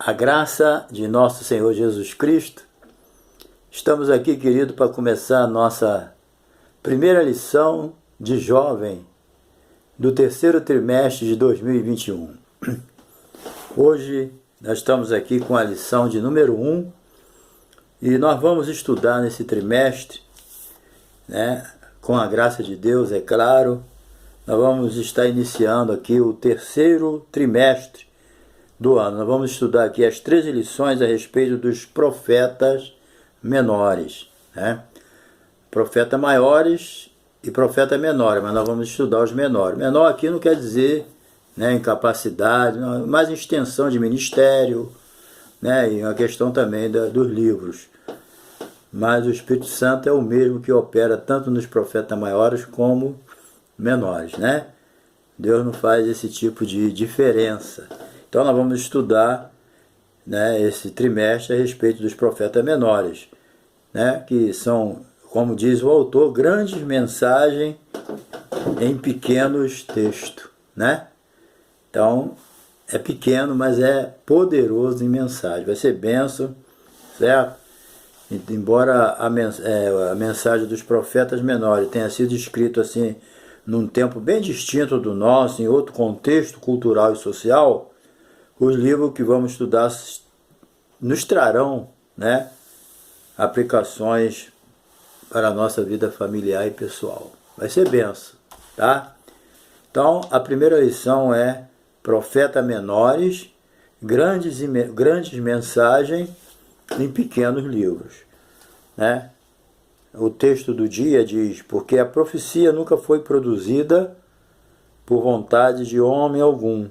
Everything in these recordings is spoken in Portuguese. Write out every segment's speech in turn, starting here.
A graça de nosso Senhor Jesus Cristo. Estamos aqui, querido, para começar a nossa primeira lição de jovem do terceiro trimestre de 2021. Hoje nós estamos aqui com a lição de número 1 e nós vamos estudar nesse trimestre, com a graça de Deus, é claro. Nós vamos estar iniciando aqui o terceiro trimestre do ano. Nós vamos estudar aqui as 13 lições a respeito dos profetas menores, Profetas maiores e profetas menores, mas nós vamos estudar os menores. Menor aqui não quer dizer incapacidade, mas extensão de ministério, e uma questão também dos livros. Mas o Espírito Santo é o mesmo que opera tanto nos profetas maiores como menores, Deus não faz esse tipo de diferença. Então nós vamos estudar esse trimestre a respeito dos profetas menores, que são, como diz o autor, grandes mensagens em pequenos textos. Então é pequeno, mas é poderoso em mensagem. Vai ser bênção, certo? Embora a mensagem dos profetas menores tenha sido escrita assim num tempo bem distinto do nosso, em outro contexto cultural e social, os livros que vamos estudar nos trarão aplicações para a nossa vida familiar e pessoal. Vai ser benção, tá? Então, a primeira lição é profetas menores, grandes mensagens em pequenos livros. O texto do dia diz: porque a profecia nunca foi produzida por vontade de homem algum,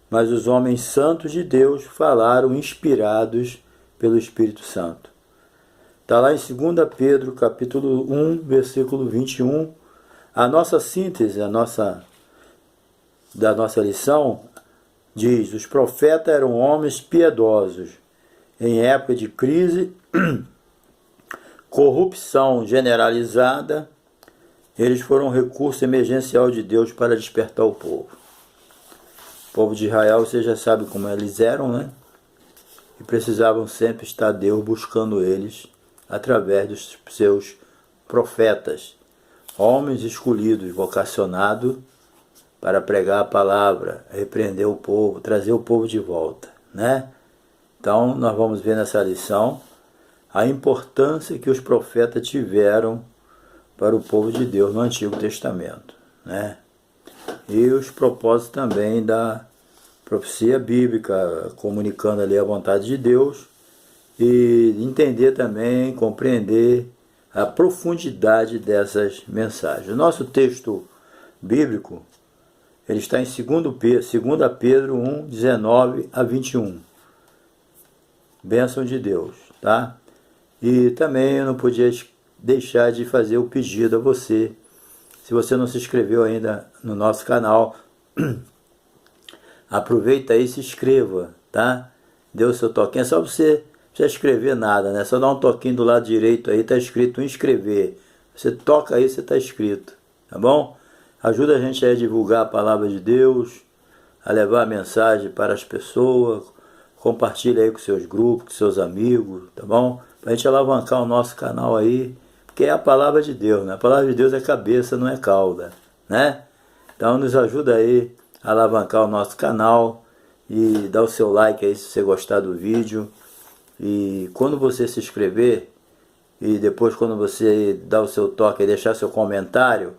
mas os homens santos de Deus falaram inspirados pelo Espírito Santo. Está lá em 2 Pedro, capítulo 1, versículo 21. A nossa síntese, da nossa lição, diz: os profetas eram homens piedosos. Em época de crise, corrupção generalizada, eles foram um recurso emergencial de Deus para despertar o povo. O povo de Israel, você já sabe como eles eram, E precisavam sempre estar Deus buscando eles através dos seus profetas, homens escolhidos, vocacionados para pregar a palavra, repreender o povo, trazer o povo de volta, Então, nós vamos ver nessa lição a importância que os profetas tiveram para o povo de Deus no Antigo Testamento, E os propósitos também da profecia bíblica, comunicando ali a vontade de Deus, e entender também, compreender a profundidade dessas mensagens. O nosso texto bíblico, ele está em 2 Pedro 1, 19 a 21. Bênção de Deus, tá? E também eu não podia deixar de fazer o pedido a você. Se você não se inscreveu ainda no nosso canal, aproveita aí e se inscreva, tá? Dê o seu toquinho, é só você não precisa escrever nada, Só dá um toquinho do lado direito aí, tá escrito inscrever. Você toca aí, você tá inscrito, tá bom? Ajuda a gente a divulgar a palavra de Deus, a levar a mensagem para as pessoas. Compartilha aí com seus grupos, com seus amigos, tá bom? Para a gente alavancar o nosso canal aí, porque é a palavra de Deus, A palavra de Deus é cabeça, não é cauda, Então nos ajuda aí a alavancar o nosso canal e dá o seu like aí se você gostar do vídeo. E quando você se inscrever, e depois quando você dá o seu toque e deixar seu comentário,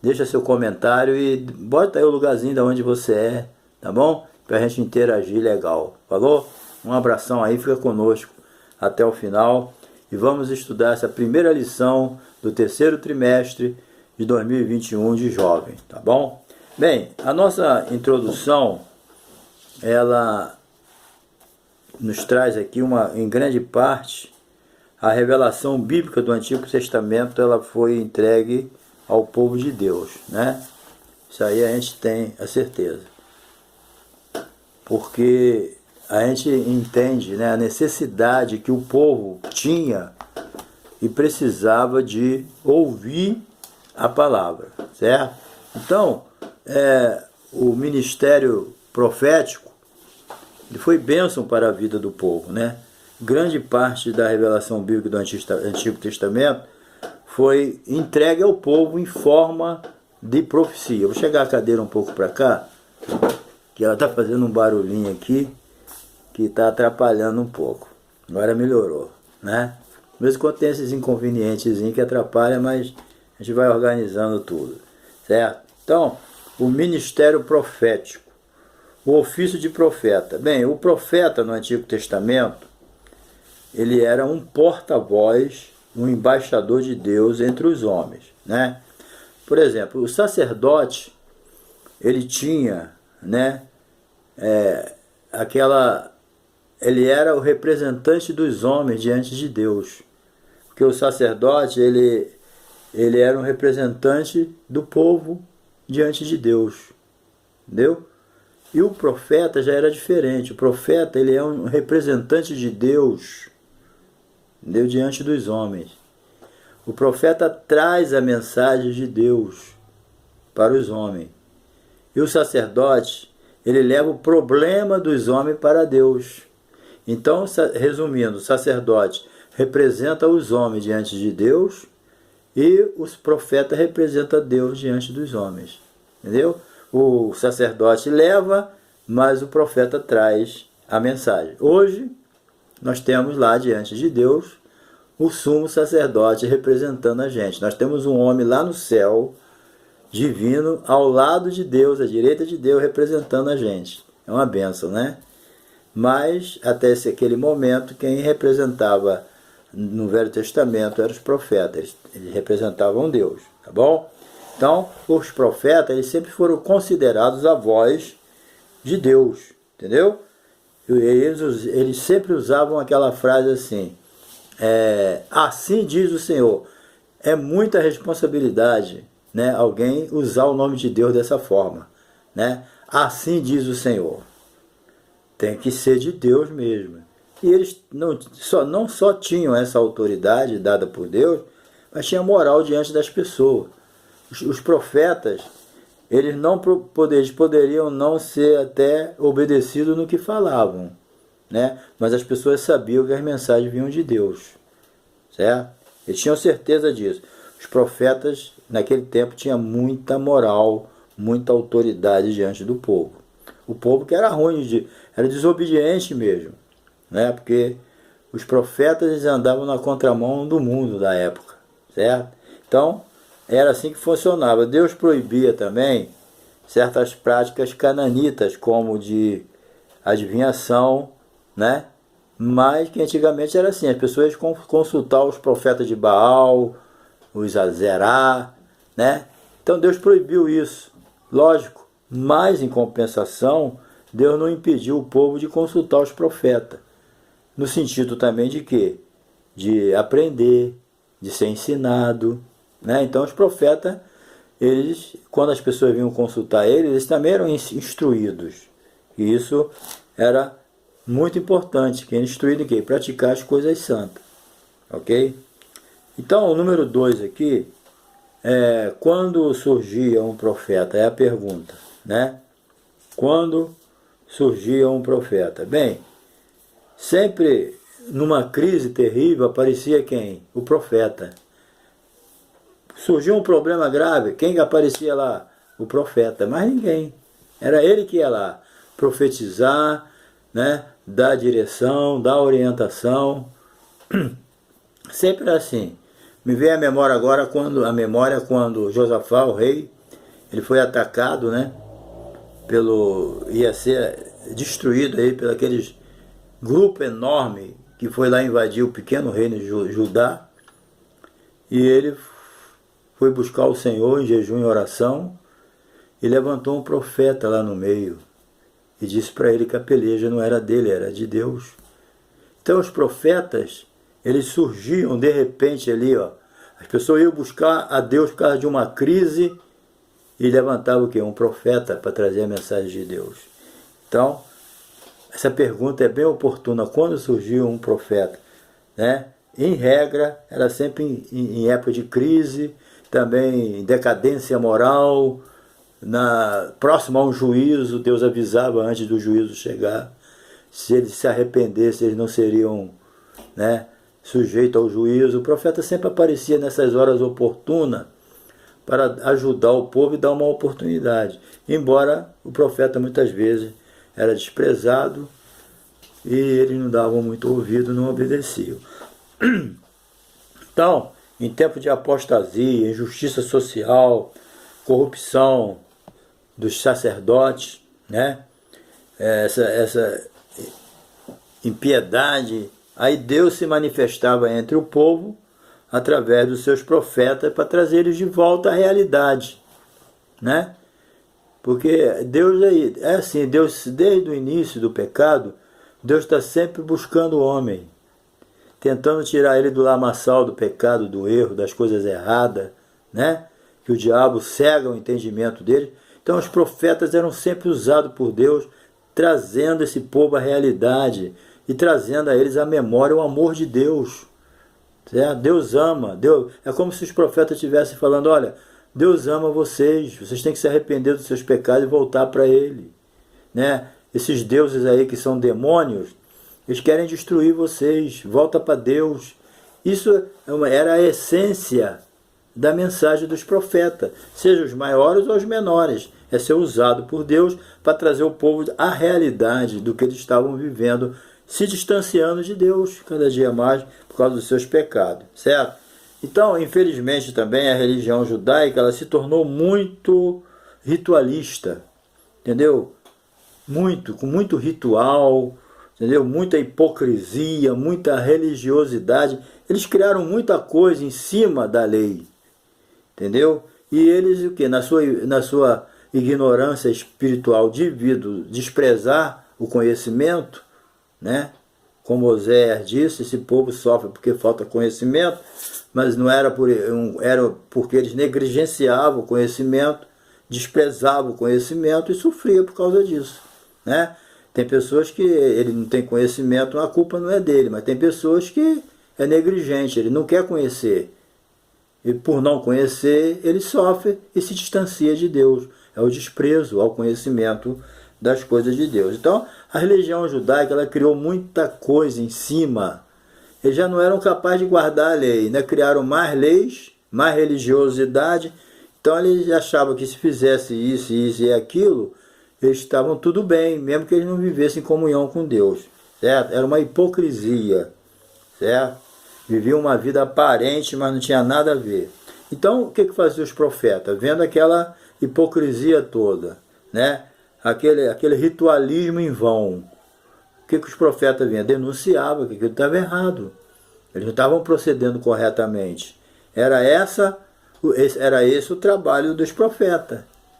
deixa seu comentário e bota aí o lugarzinho de onde você é, tá bom? Pra gente interagir legal, falou? Um abração aí, fica conosco até o final e vamos estudar essa primeira lição do terceiro trimestre de 2021 de jovem, tá bom? Bem, a nossa introdução, ela nos traz aqui em grande parte, a revelação bíblica do Antigo Testamento, ela foi entregue ao povo de Deus, Isso aí a gente tem a certeza. Porque a gente entende a necessidade que o povo tinha e precisava de ouvir a palavra, certo? Então, o ministério profético ele foi bênção para a vida do povo, né? Grande parte da revelação bíblica do Antigo Testamento foi entregue ao povo em forma de profecia. Eu vou chegar a cadeira um pouco para cá, que ela está fazendo um barulhinho aqui que está atrapalhando um pouco. Agora melhorou, né? Mesmo quando tem esses inconvenientes que atrapalham, mas a gente vai organizando tudo, certo? Então, o ministério profético, o ofício de profeta. Bem, o profeta no Antigo Testamento, ele era um porta-voz, um embaixador de Deus entre os homens, né? Por exemplo, o sacerdote, ele tinha, né, ele era o representante dos homens diante de Deus. Porque o sacerdote, ele era um representante do povo diante de Deus. Entendeu? E o profeta já era diferente. O profeta, ele é um representante de Deus, entendeu? Diante dos homens. O profeta traz a mensagem de Deus para os homens. E o sacerdote, ele leva o problema dos homens para Deus. Então, resumindo, o sacerdote representa os homens diante de Deus e os profetas representam Deus diante dos homens. Entendeu? O sacerdote leva, mas o profeta traz a mensagem. Hoje, nós temos lá diante de Deus o sumo sacerdote representando a gente. Nós temos um homem lá no céu, divino, ao lado de Deus, à direita de Deus, representando a gente. É uma bênção, né? Mas, até aquele momento, quem representava no Velho Testamento eram os profetas. Eles representavam Deus, tá bom? Então, os profetas, eles sempre foram considerados a voz de Deus, entendeu? Eles sempre usavam aquela frase assim, assim diz o Senhor. É muita responsabilidade, né, alguém usar o nome de Deus dessa forma, né? Assim diz o Senhor. Tem que ser de Deus mesmo. E eles não só tinham essa autoridade dada por Deus, mas tinham moral diante das pessoas. Os profetas, eles poderiam não ser até obedecidos no que falavam, né? Mas as pessoas sabiam que as mensagens vinham de Deus, certo? Eles tinham certeza disso. Os profetas, naquele tempo, tinham muita moral, muita autoridade diante do povo. O povo que era ruim, era desobediente mesmo, né? Porque os profetas, eles andavam na contramão do mundo da época, certo? Então, era assim que funcionava. Deus proibia também certas práticas cananitas, como de adivinhação, né? Mas que antigamente era assim, as pessoas iam consultar os profetas de Baal, os Azerá, né? Então Deus proibiu isso, lógico, mas em compensação, Deus não impediu o povo de consultar os profetas, no sentido também de quê? De aprender, de ser ensinado, né? Então os profetas, eles, quando as pessoas vinham consultar eles também eram instruídos. E isso era muito importante, que é instruído em quê? Praticar as coisas santas. Ok? Então o número 2 aqui, quando surgia um profeta, é a pergunta, né? Quando surgia um profeta? Bem, sempre numa crise terrível aparecia quem? O profeta. Surgiu um problema grave, quem que aparecia lá? O profeta, mas ninguém. Era ele que ia lá profetizar, né? Dar direção, dar orientação. Sempre assim. Me vem a memória agora quando Josafá, o rei, ele foi atacado, né? Ia ser destruído aí por aqueles grupo enorme que foi lá invadir o pequeno reino de Judá. E ele foi buscar o Senhor em jejum e oração e levantou um profeta lá no meio e disse para ele que a peleja não era dele, era de Deus. Então os profetas, eles surgiam de repente ali, ó. As pessoas iam buscar a Deus por causa de uma crise e levantavam o quê? Um profeta para trazer a mensagem de Deus. Então, essa pergunta é bem oportuna. Quando surgiu um profeta, né? Em regra, era sempre em época de crise, também em decadência moral, próximo a um juízo. Deus avisava antes do juízo chegar. se eles se arrependessem, eles não seriam, né, sujeitos ao juízo. O profeta sempre aparecia nessas horas oportunas para ajudar o povo e dar uma oportunidade. Embora o profeta muitas vezes era desprezado e eles não davam muito ouvido, não obedeciam. Então, em tempo de apostasia, injustiça social, corrupção dos sacerdotes, né? essa impiedade, aí Deus se manifestava entre o povo através dos seus profetas para trazer eles de volta à realidade, né? Porque Deus é assim, Deus desde o início do pecado, Deus está sempre buscando o homem, tentando tirar ele do lamaçal do pecado, do erro, das coisas erradas, né? Que o diabo cega o entendimento dele. Então os profetas eram sempre usados por Deus, trazendo esse povo à realidade e trazendo a eles a memória, o amor de Deus. Certo? Deus ama. Deus, é como se os profetas estivessem falando, olha, Deus ama vocês têm que se arrepender dos seus pecados e voltar para Ele. Né? Esses deuses aí que são demônios, eles querem destruir vocês, volta para Deus. Isso era a essência da mensagem dos profetas, seja os maiores ou os menores. É ser usado por Deus para trazer o povo à realidade do que eles estavam vivendo, se distanciando de Deus cada dia mais por causa dos seus pecados, certo? Então, infelizmente também a religião judaica ela se tornou muito ritualista, entendeu? Com muito ritual, entendeu? Muita hipocrisia, muita religiosidade. Eles criaram muita coisa em cima da lei, entendeu? E eles, o que? Na sua ignorância espiritual, devido desprezar o conhecimento, né? Como Oséias disse, esse povo sofre porque falta conhecimento, mas não era era porque eles negligenciavam o conhecimento, desprezavam o conhecimento e sofriam por causa disso, né? Tem pessoas que ele não tem conhecimento, a culpa não é dele, mas tem pessoas que é negligente, ele não quer conhecer. E por não conhecer, ele sofre e se distancia de Deus. É o desprezo ao conhecimento das coisas de Deus. Então, a religião judaica ela criou muita coisa em cima. Eles já não eram capazes de guardar a lei, né? Criaram mais leis, mais religiosidade. Então, eles achavam que se fizesse isso e aquilo, eles estavam tudo bem, mesmo que eles não vivessem em comunhão com Deus. Certo? Era uma hipocrisia. Certo? Viviam uma vida aparente, mas não tinha nada a ver. Então, o que faziam os profetas? Vendo aquela hipocrisia toda, né? Aquele ritualismo em vão. O que os profetas vinham? Denunciavam que aquilo estava errado. Eles não estavam procedendo corretamente. Era esse o trabalho dos profetas.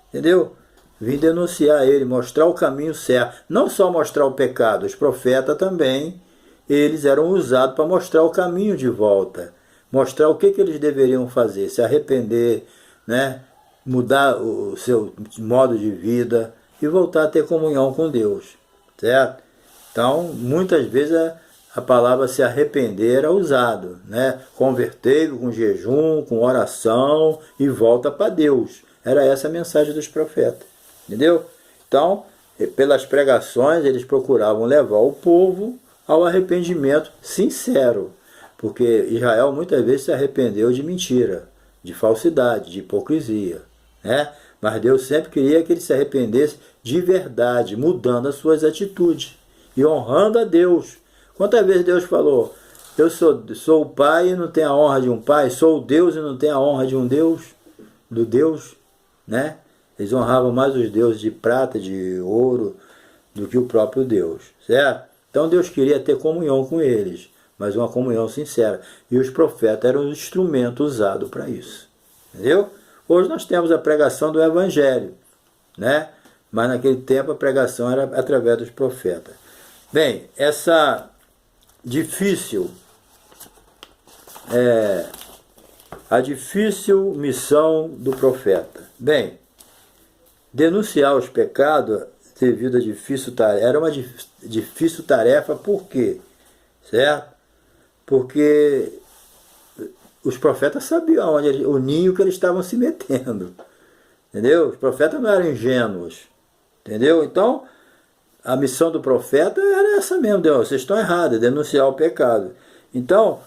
Entendeu? Vim denunciar ele, mostrar o caminho certo. Não só mostrar o pecado, os profetas também, eles eram usados para mostrar o caminho de volta. Mostrar o que eles deveriam fazer, se arrepender, né? Mudar o seu modo de vida e voltar a ter comunhão com Deus, certo? Então, muitas vezes a palavra se arrepender era usada, né? Convertei-lo com jejum, com oração e volta para Deus. Era essa a mensagem dos profetas, entendeu? Então, pelas pregações, eles procuravam levar o povo ao arrependimento sincero, porque Israel muitas vezes se arrependeu de mentira, de falsidade, de hipocrisia, né? Mas Deus sempre queria que ele se arrependesse de verdade, mudando as suas atitudes e honrando a Deus. Quantas vezes Deus falou, eu sou o pai e não tenho a honra de um pai, sou o Deus e não tenho a honra de um Deus, do Deus, né? Eles honravam mais os deuses de prata, de ouro, do que o próprio Deus, certo? Então Deus queria ter comunhão com eles, mas uma comunhão sincera. E os profetas eram o instrumento usado para isso, entendeu? Hoje nós temos a pregação do Evangelho, né? Mas naquele tempo a pregação era através dos profetas. Bem, a difícil missão do profeta. Bem, denunciar os pecados devido a difícil tarefa, era uma difícil tarefa, por quê? Certo? Porque os profetas sabiam o ninho que eles estavam se metendo, entendeu? Os profetas não eram ingênuos, entendeu? Então, a missão do profeta era essa mesmo, vocês estão errados, denunciar o pecado. Então,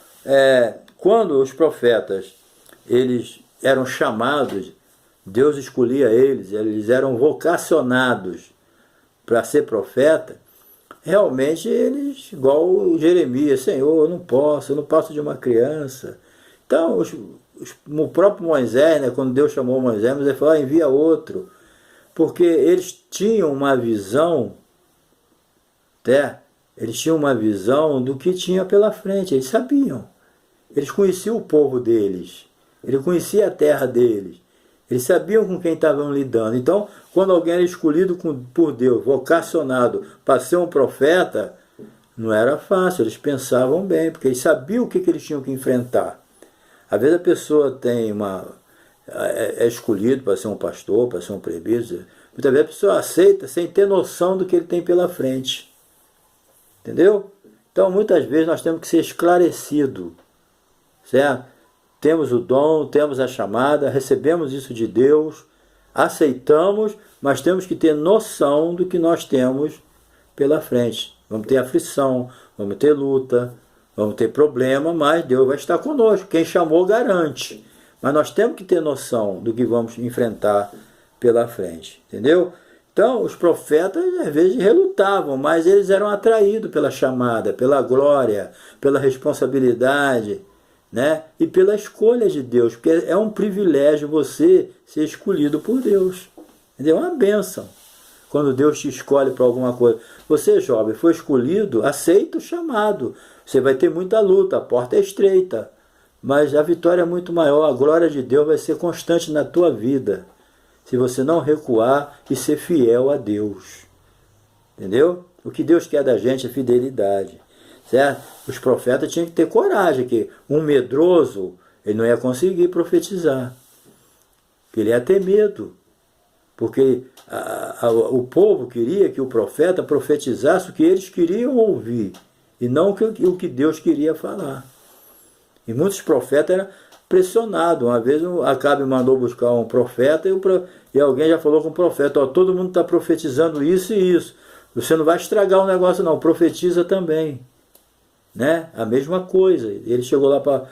quando os profetas eles eram chamados, Deus escolhia eles eram vocacionados para ser profeta, realmente eles, igual o Jeremias, Senhor, eu não passo de uma criança. Então, o próprio Moisés, né, quando Deus chamou Moisés, ele falou, envia outro, porque eles tinham uma visão, eles tinham uma visão do que tinha pela frente, eles sabiam, eles conheciam o povo deles, eles conheciam a terra deles, eles sabiam com quem estavam lidando. Então, quando alguém era escolhido por Deus, vocacionado para ser um profeta, não era fácil, eles pensavam bem, porque eles sabiam o que eles tinham que enfrentar. Às vezes a pessoa é escolhido para ser um pastor, para ser um presbítero, muitas vezes a pessoa aceita sem ter noção do que ele tem pela frente. Entendeu? Então, muitas vezes nós temos que ser esclarecidos, certo? Temos o dom, temos a chamada, recebemos isso de Deus, aceitamos, mas temos que ter noção do que nós temos pela frente. Vamos ter aflição, vamos ter luta, vamos ter problema, mas Deus vai estar conosco. Quem chamou garante. Mas nós temos que ter noção do que vamos enfrentar pela frente. Entendeu? Então, os profetas às vezes relutavam, mas eles eram atraídos pela chamada, pela glória, pela responsabilidade, né? E pela escolha de Deus, porque é um privilégio você ser escolhido por Deus. Entendeu? É uma bênção quando Deus te escolhe para alguma coisa. Você, jovem, foi escolhido, aceita o chamado. Você vai ter muita luta, a porta é estreita, mas a vitória é muito maior, a glória de Deus vai ser constante na tua vida, se você não recuar e ser fiel a Deus. Entendeu? O que Deus quer da gente é fidelidade. Certo? Os profetas tinham que ter coragem, que um medroso, ele não ia conseguir profetizar. Ele ia ter medo. Porque o povo queria que o profeta profetizasse o que eles queriam ouvir, e não o que Deus queria falar. E muitos profetas eram pressionados. Uma vez Acabe mandou buscar um profeta e alguém já falou com o profeta, todo mundo está profetizando isso e isso. Você não vai estragar o negócio não, profetiza também. Né? A mesma coisa. Ele chegou lá para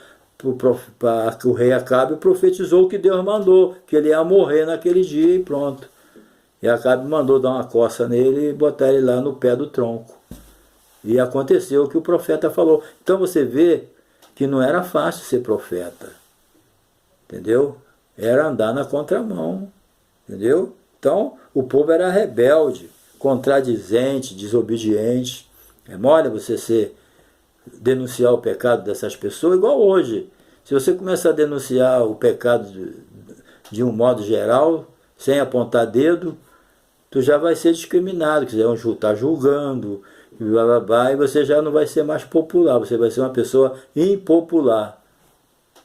o rei Acabe e profetizou o que Deus mandou, que ele ia morrer naquele dia e pronto. E Acabe mandou dar uma coça nele e botar ele lá no pé do tronco. E aconteceu o que o profeta falou. Então você vê que não era fácil ser profeta. Entendeu? Era andar na contramão. Entendeu? Então o povo era rebelde, contradizente, desobediente. É mole você denunciar o pecado dessas pessoas, igual hoje. Se você começar a denunciar o pecado de um modo geral, sem apontar dedo, tu já vai ser discriminado, que vão estar julgando, e você já não vai ser mais popular, você vai ser uma pessoa impopular.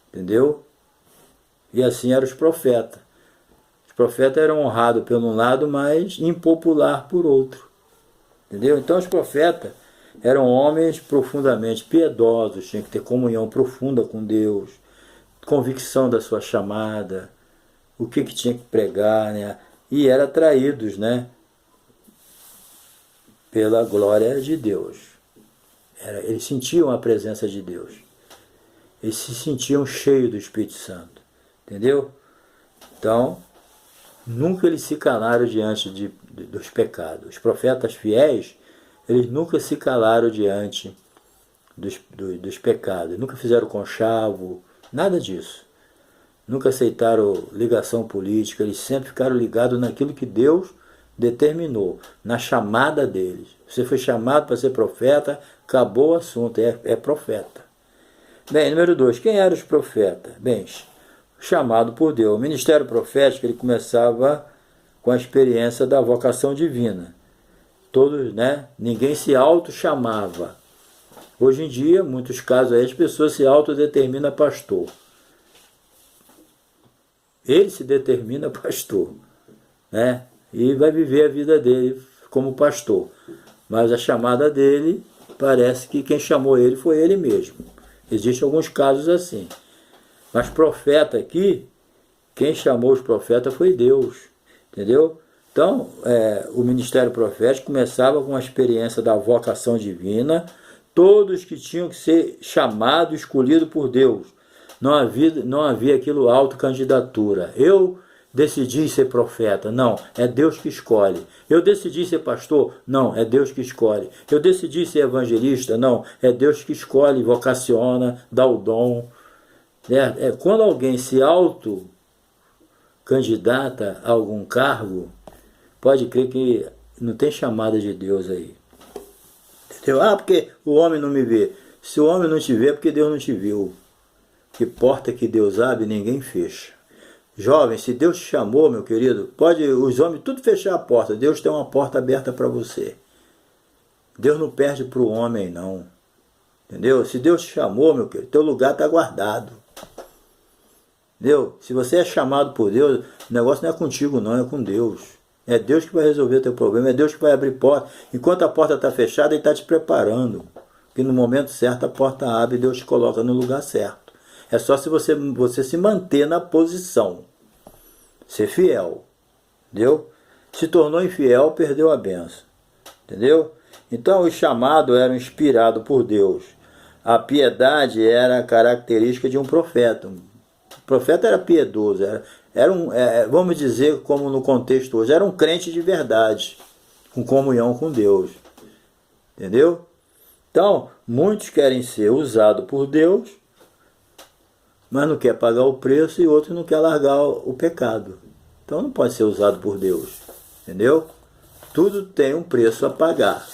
Entendeu? E assim eram os profetas. Os profetas eram honrados por um lado, mas impopular por outro. Entendeu? Então os profetas eram homens profundamente piedosos, tinham que ter comunhão profunda com Deus, convicção da sua chamada, o que tinha que pregar, né? E eram atraídos, né, pela glória de Deus. Eles sentiam a presença de Deus. Eles se sentiam cheios do Espírito Santo. Entendeu? Então, nunca eles se calaram diante dos pecados. Os profetas fiéis, eles nunca se calaram diante dos pecados, nunca fizeram conchavo, nada disso. Nunca aceitaram ligação política, eles sempre ficaram ligados naquilo que Deus determinou, na chamada deles. Você foi chamado para ser profeta, acabou o assunto, é profeta. Bem, número 2, quem eram os profetas? Bem, chamado por Deus. O ministério profético ele começava com a experiência da vocação divina. Todos, né? Ninguém se auto-chamava. Hoje em dia, em muitos casos, aí, as pessoas se autodeterminam pastor. Ele se determina pastor, né? E vai viver a vida dele como pastor. Mas a chamada dele, parece que quem chamou ele foi ele mesmo. Existem alguns casos assim. Mas profeta aqui, quem chamou os profetas foi Deus. Entendeu? Então, o ministério profético começava com a experiência da vocação divina, todos que tinham que ser chamados, escolhidos por Deus. Não havia aquilo autocandidatura. Eu decidi ser profeta. Não, é Deus que escolhe. Eu decidi ser pastor. Não, é Deus que escolhe. Eu decidi ser evangelista. Não, é Deus que escolhe, vocaciona, dá o dom. Quando alguém se autocandidata a algum cargo, pode crer que não tem chamada de Deus aí. Entendeu? Porque o homem não me vê. Se o homem não te vê, é porque Deus não te viu. Que porta que Deus abre, ninguém fecha. Jovem, se Deus te chamou, meu querido, pode os homens tudo fechar a porta. Deus tem uma porta aberta para você. Deus não perde para o homem, não. Entendeu? Se Deus te chamou, meu querido, teu lugar está guardado. Entendeu? Se você é chamado por Deus, o negócio não é contigo, não, é com Deus. É Deus que vai resolver o teu problema, é Deus que vai abrir porta. Enquanto a porta está fechada, Ele está te preparando. Porque no momento certo a porta abre e Deus te coloca no lugar certo. É só se você se manter na posição. Ser fiel. Entendeu? Se tornou infiel, perdeu a benção. Entendeu? Então os chamados eram inspirados por Deus. A piedade era a característica de um profeta. O profeta era piedoso, vamos dizer, como no contexto hoje, era um crente de verdade, com comunhão com Deus. Entendeu? Então, muitos querem ser usados por Deus, mas não quer pagar o preço, e outros não quer largar o pecado. Então não pode ser usado por Deus. Entendeu? Tudo tem um preço a pagar.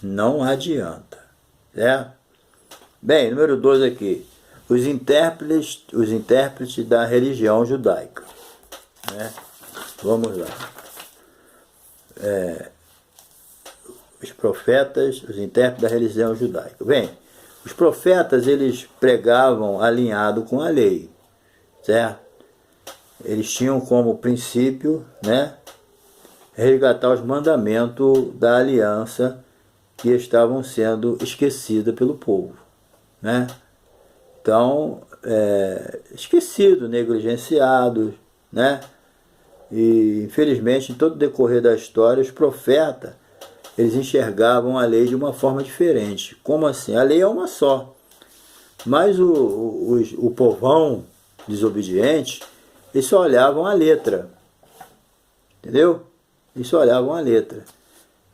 Não adianta. Certo? Bem, número 2 aqui. Os intérpretes da religião judaica. Né? Vamos lá. Os profetas, os intérpretes da religião judaica. Bem, os profetas, eles pregavam alinhado com a lei. Certo? Eles tinham como princípio, né, resgatar os mandamentos da aliança que estavam sendo esquecidos pelo povo. Né? Então, esquecidos, negligenciados, né? E infelizmente, em todo o decorrer da história, os profetas, eles enxergavam a lei de uma forma diferente. Como assim? A lei é uma só. Mas o povão desobediente, eles só olhavam a letra. Entendeu? Eles só olhavam a letra.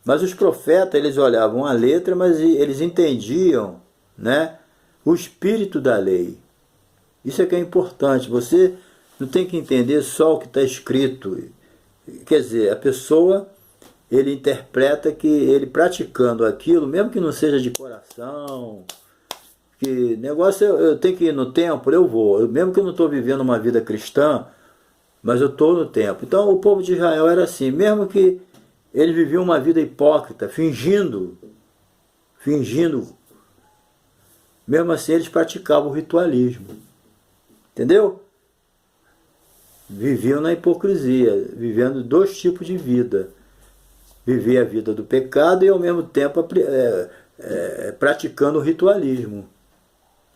Mas os profetas, eles olhavam a letra, mas eles entendiam, né, o espírito da lei. Isso é que é importante. Você não tem que entender só o que está escrito. Quer dizer, a pessoa, ele interpreta que ele praticando aquilo, mesmo que não seja de coração, que negócio, eu tenho que ir no templo, eu vou. Mesmo que eu não estou vivendo uma vida cristã, mas eu estou no templo. Então o povo de Israel era assim, mesmo que eles viviam uma vida hipócrita, fingindo, mesmo assim eles praticavam o ritualismo. Entendeu? Viviam na hipocrisia, vivendo 2 tipos de vida. Viver a vida do pecado e ao mesmo tempo praticando o ritualismo.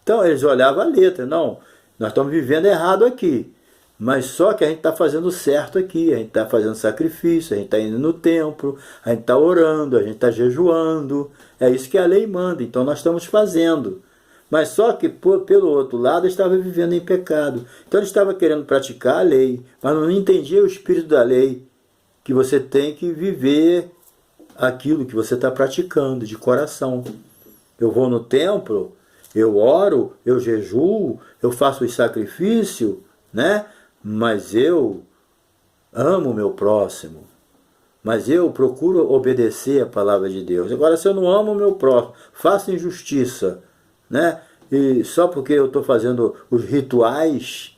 Então eles olhavam a letra, não, nós estamos vivendo errado aqui. Mas só que a gente está fazendo certo aqui, a gente está fazendo sacrifício, a gente está indo no templo, a gente está orando, a gente está jejuando. É isso que a lei manda, então nós estamos fazendo. Mas só que, pelo outro lado, estava vivendo em pecado. Então ele estava querendo praticar a lei, mas não entendia o espírito da lei, que você tem que viver aquilo que você está praticando de coração. Eu vou no templo, eu oro, eu jejuo, eu faço o sacrifício, né? Mas eu amo o meu próximo. Mas eu procuro obedecer a palavra de Deus. Agora, se eu não amo o meu próximo, faço injustiça, né? E só porque eu estou fazendo os rituais,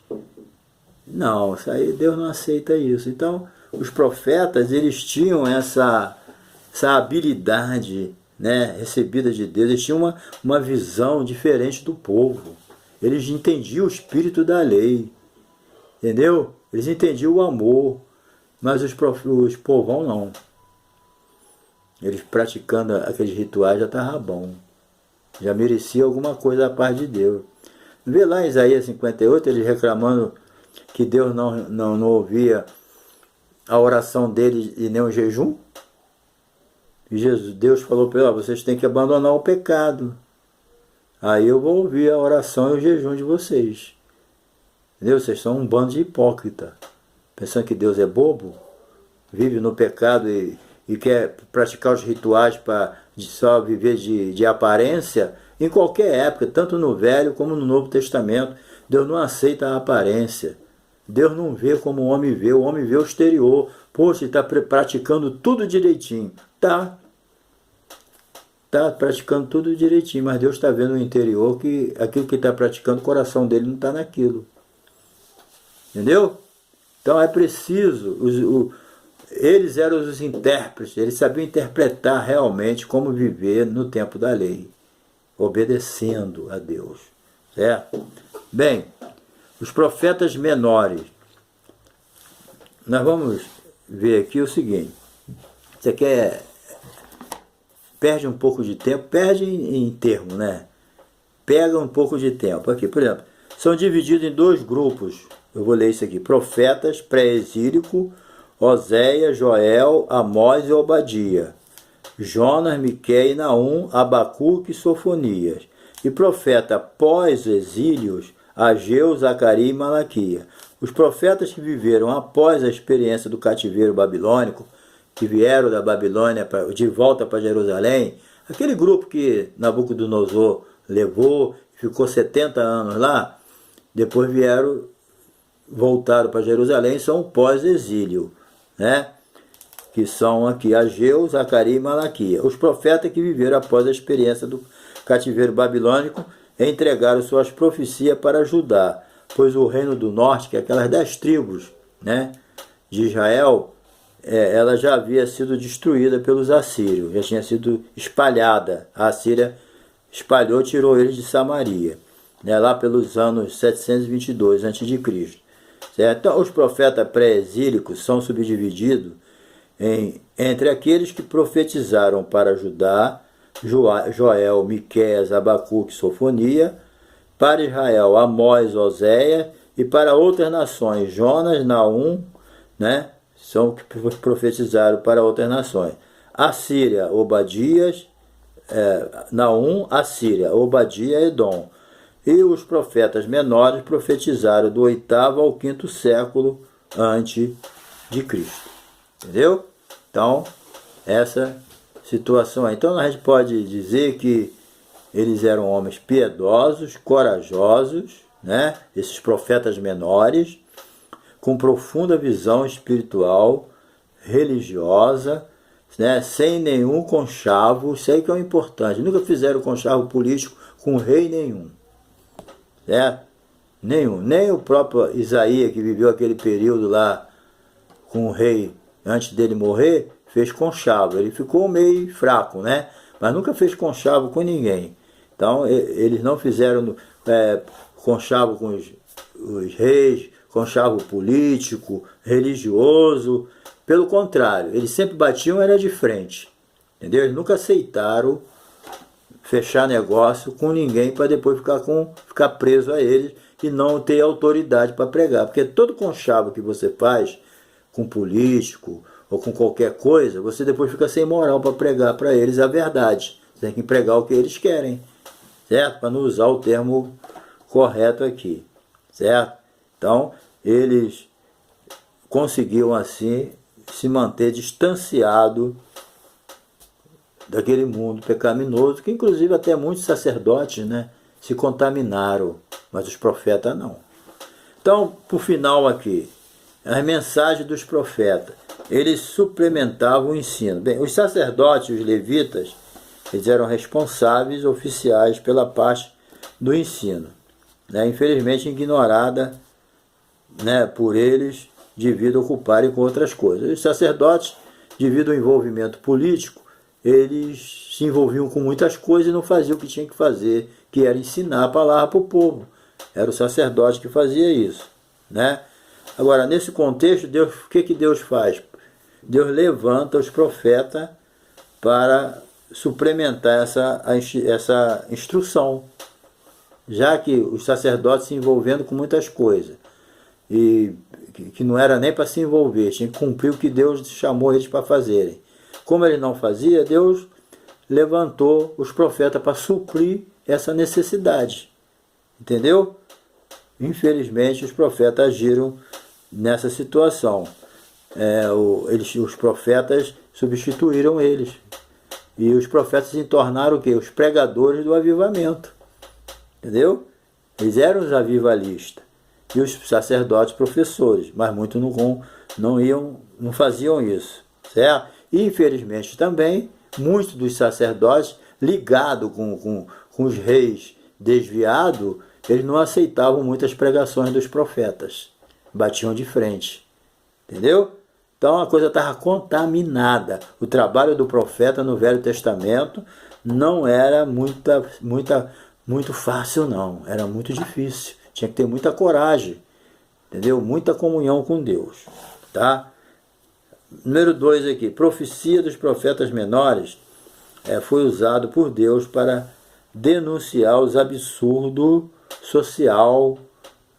não, isso aí Deus não aceita isso. Então, os profetas, eles tinham essa habilidade, né, recebida de Deus. Eles tinham uma visão diferente do povo. Eles entendiam o espírito da lei. Entendeu? Eles entendiam o amor. Mas os povão não. Eles praticando aqueles rituais já estava bom. Já merecia alguma coisa da parte de Deus. Vê lá em Isaías 58, eles reclamando que Deus não ouvia a oração dele e nem o jejum? E Deus falou para ele, vocês têm que abandonar o pecado. Aí eu vou ouvir a oração e o jejum de vocês. Entendeu? Vocês são um bando de hipócrita. Pensando que Deus é bobo, vive no pecado e quer praticar os rituais para só viver de aparência. Em qualquer época, tanto no Velho como no Novo Testamento, Deus não aceita a aparência. Deus não vê como o homem vê o exterior. Poxa, ele está praticando tudo direitinho. Tá praticando tudo direitinho, mas Deus está vendo no interior que aquilo que está praticando, o coração dele não está naquilo. Entendeu? Então é preciso, eles eram os intérpretes, eles sabiam interpretar realmente como viver no tempo da lei, obedecendo a Deus. Certo? Bem, os profetas menores. Nós vamos ver aqui o seguinte. Você quer... Perde um pouco de tempo, perde em termo, né? Pega um pouco de tempo. Aqui, por exemplo, são divididos em dois grupos. Eu vou ler isso aqui. Profetas pré-exílico, Oséias, Joel, Amós e Obadia. Jonas, Miqueias, Naum, Abacuque e Sofonias. E profeta pós-exílios, Ageu, Zacarias e Malaquia. Os profetas que viveram após a experiência do cativeiro babilônico, que vieram da Babilônia de volta para Jerusalém, aquele grupo que Nabucodonosor levou, ficou 70 anos lá, depois voltaram para Jerusalém, são pós-exílio, né? Que são aqui Ageu, Zacarias e Malaquia. Os profetas que viveram após a experiência do cativeiro babilônico entregaram suas profecias para Judá, pois o reino do norte, que é aquelas 10 tribos, né, de Israel, ela já havia sido destruída pelos assírios, já tinha sido espalhada. A Assíria espalhou, tirou eles de Samaria, né, lá pelos anos 722 a.C. Certo? Então, os profetas pré-exílicos são subdivididos entre aqueles que profetizaram para Judá, Joel, Miqueias, Abacuque, Sofonia, para Israel, Amós, Oséias, e para outras nações, Jonas, Naum, né? São que profetizaram para outras nações. Assíria, Obadias, Naum, Assíria, Obadia, Edom. E os profetas menores profetizaram do 8º ao 5º século antes de Cristo. Entendeu? Então, essa situação aí. Então, a gente pode dizer que eles eram homens piedosos, corajosos, né? Esses profetas menores, com profunda visão espiritual, religiosa, né? Sem nenhum conchavo. Isso aí que é o importante. Nunca fizeram conchavo político com rei nenhum. Certo? Nenhum. Nem o próprio Isaías, que viveu aquele período lá com o rei antes dele morrer, fez conchavo. Ele ficou meio fraco, né? Mas nunca fez conchavo com ninguém. Então, eles não fizeram conchavo com os reis, conchavo político, religioso. Pelo contrário, eles sempre batiam era de frente. Entendeu? Eles nunca aceitaram fechar negócio com ninguém para depois ficar preso a eles e não ter autoridade para pregar. Porque todo conchavo que você faz com político ou com qualquer coisa, você depois fica sem moral para pregar para eles a verdade. Você tem que pregar o que eles querem, certo? Para não usar o termo correto aqui, certo? Então, eles conseguiam assim se manter distanciado daquele mundo pecaminoso, que inclusive até muitos sacerdotes, né, se contaminaram, mas os profetas não. Então, por final aqui, as mensagens dos profetas, eles suplementavam o ensino. Bem, os sacerdotes e os levitas, eles eram responsáveis oficiais pela parte do ensino, né, infelizmente ignorada, né, por eles devido a ocuparem com outras coisas. Os sacerdotes, devido ao envolvimento político, eles se envolviam com muitas coisas e não faziam o que tinha que fazer, que era ensinar a palavra para o povo. Era o sacerdote que fazia isso, né? Agora, nesse contexto, Deus, o que Deus faz? Deus levanta os profetas para suplementar essa instrução, já que os sacerdotes se envolvendo com muitas coisas. e que não era nem para se envolver, tinha que cumprir o que Deus chamou eles para fazerem. Como ele não fazia, Deus levantou os profetas para suprir essa necessidade. Entendeu? Infelizmente, os profetas agiram nessa situação. Os profetas substituíram eles. E os profetas se tornaram o quê? Os pregadores do avivamento. Entendeu? Eles eram os avivalistas. E os sacerdotes professores. Mas muitos não faziam isso. Certo? E infelizmente também, muitos dos sacerdotes ligados com os reis desviados, eles não aceitavam muitas pregações dos profetas. Batiam de frente. Entendeu? Então a coisa estava contaminada. O trabalho do profeta no Velho Testamento não era muito fácil, não. Era muito difícil. Tinha que ter muita coragem. Entendeu? Muita comunhão com Deus. Tá? Número 2 aqui. Profecia dos profetas menores foi usado por Deus para denunciar os absurdos social,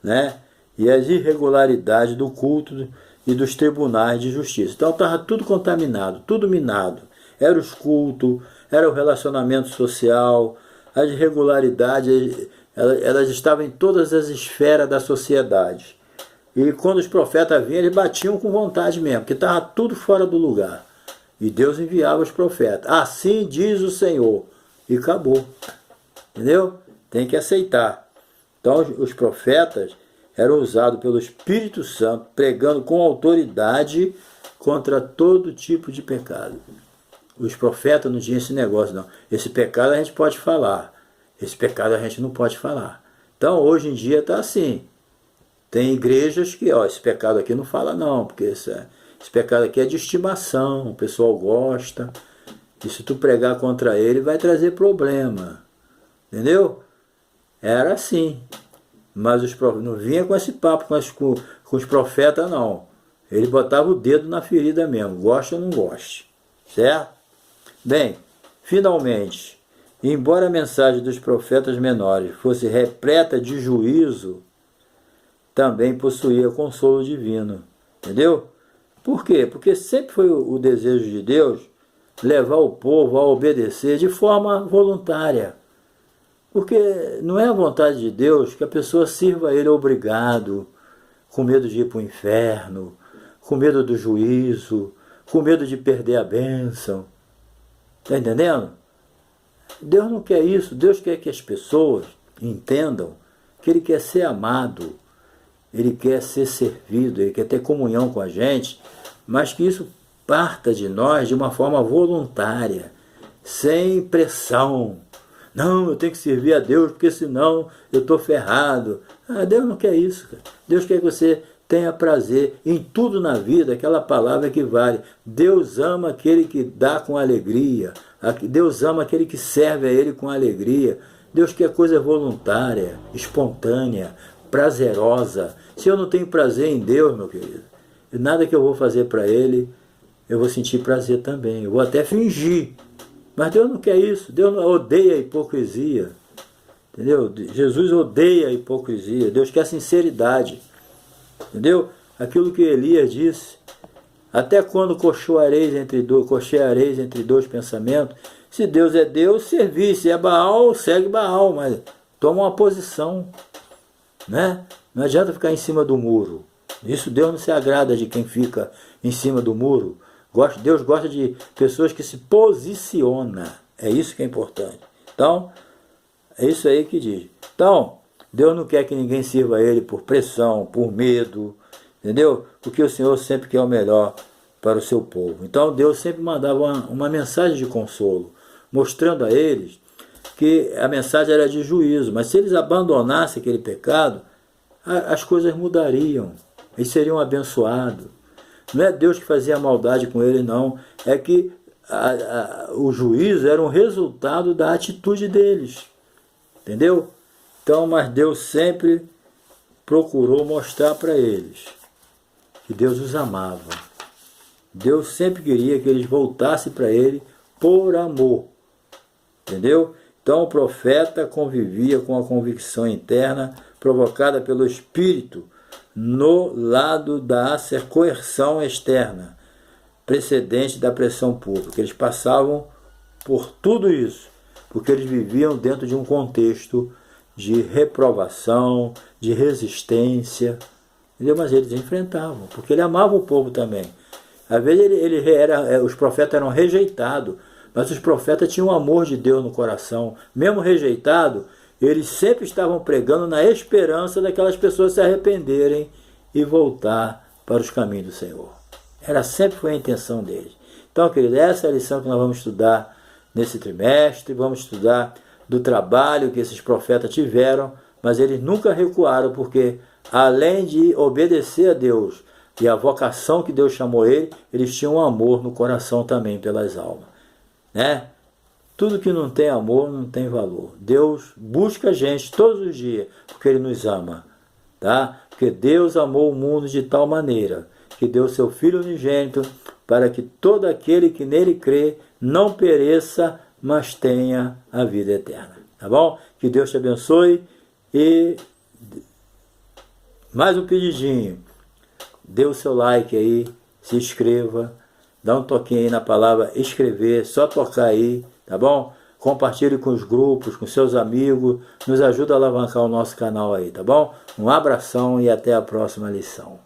né? E as irregularidades do culto e dos tribunais de justiça. Então estava tudo contaminado, tudo minado. Era os cultos, era o relacionamento social, as irregularidades, elas estavam em todas as esferas da sociedade. E quando os profetas vinham, eles batiam com vontade mesmo, porque estava tudo fora do lugar. E Deus enviava os profetas. Assim diz o Senhor. E acabou. Entendeu? Tem que aceitar. Então os profetas eram usados pelo Espírito Santo, pregando com autoridade contra todo tipo de pecado. Os profetas não tinham esse negócio, não. Esse pecado a gente pode falar. Esse pecado a gente não pode falar. Então hoje em dia está assim. Tem igrejas que, esse pecado aqui não fala não, porque esse pecado aqui é de estimação, o pessoal gosta. E se tu pregar contra ele, vai trazer problema. Entendeu? Era assim. Mas não vinha com esse papo com os profetas, não. Ele botava o dedo na ferida mesmo, gosta ou não goste. Certo? Bem, finalmente, embora a mensagem dos profetas menores fosse repleta de juízo, também possuía consolo divino. Entendeu? Por quê? Porque sempre foi o desejo de Deus levar o povo a obedecer de forma voluntária. Porque não é a vontade de Deus que a pessoa sirva a Ele obrigado, com medo de ir para o inferno, com medo do juízo, com medo de perder a bênção. Está entendendo? Deus não quer isso. Deus quer que as pessoas entendam que Ele quer ser amado, Ele quer ser servido, Ele quer ter comunhão com a gente, mas que isso parta de nós de uma forma voluntária, sem pressão. Não, eu tenho que servir a Deus, porque senão eu estou ferrado. Deus não quer isso, cara. Deus quer que você tenha prazer em tudo na vida, aquela palavra que vale. Deus ama aquele que dá com alegria. Deus ama aquele que serve a Ele com alegria. Deus quer coisa voluntária, espontânea, prazerosa. Se eu não tenho prazer em Deus, meu querido, nada que eu vou fazer para Ele, eu vou sentir prazer também. Eu vou até fingir. Mas Deus não quer isso. Deus odeia a hipocrisia. Entendeu? Jesus odeia a hipocrisia. Deus quer sinceridade. Entendeu? Aquilo que Elias disse. Até quando cocheareis entre dois pensamentos? Se Deus é Deus, servir. Se é Baal, segue Baal. Mas toma uma posição. Né? Não adianta ficar em cima do muro. Isso Deus não se agrada de quem fica em cima do muro. Deus gosta de pessoas que se posicionam. É isso que é importante. Então, é isso aí que diz. Então, Deus não quer que ninguém sirva a Ele por pressão, por medo, entendeu? Porque o Senhor sempre quer o melhor para o seu povo. Então, Deus sempre mandava uma mensagem de consolo, mostrando a eles que a mensagem era de juízo. Mas se eles abandonassem aquele pecado, as coisas mudariam. Eles seriam abençoados. Não é Deus que fazia maldade com ele, não. É que o juízo era um resultado da atitude deles. Entendeu? Então, mas Deus sempre procurou mostrar para eles que Deus os amava. Deus sempre queria que eles voltassem para Ele por amor. Entendeu? Então o profeta convivia com a convicção interna provocada pelo Espírito no lado da coerção externa, precedente da pressão pública. Eles passavam por tudo isso, porque eles viviam dentro de um contexto de reprovação, de resistência, entendeu? Mas eles enfrentavam, porque ele amava o povo também. Às vezes os profetas eram rejeitados, mas os profetas tinham o amor de Deus no coração. Mesmo rejeitados, eles sempre estavam pregando na esperança daquelas pessoas se arrependerem e voltar para os caminhos do Senhor. Sempre foi a intenção deles. Então, querido, essa é a lição que nós vamos estudar nesse trimestre. Vamos estudar do trabalho que esses profetas tiveram, mas eles nunca recuaram, porque além de obedecer a Deus e a vocação que Deus chamou eles tinham um amor no coração também pelas almas, né? Tudo que não tem amor não tem valor. Deus busca a gente todos os dias porque Ele nos ama, tá? Porque Deus amou o mundo de tal maneira que deu seu Filho unigênito para que todo aquele que nele crê não pereça, mas tenha a vida eterna, tá bom? Que Deus te abençoe. E mais um pedidinho: dê o seu like aí, se inscreva, dá um toquinho aí na palavra inscrever, só tocar aí, tá bom? Compartilhe com os grupos, com seus amigos, nos ajuda a alavancar o nosso canal aí, tá bom? Um abração e até a próxima lição.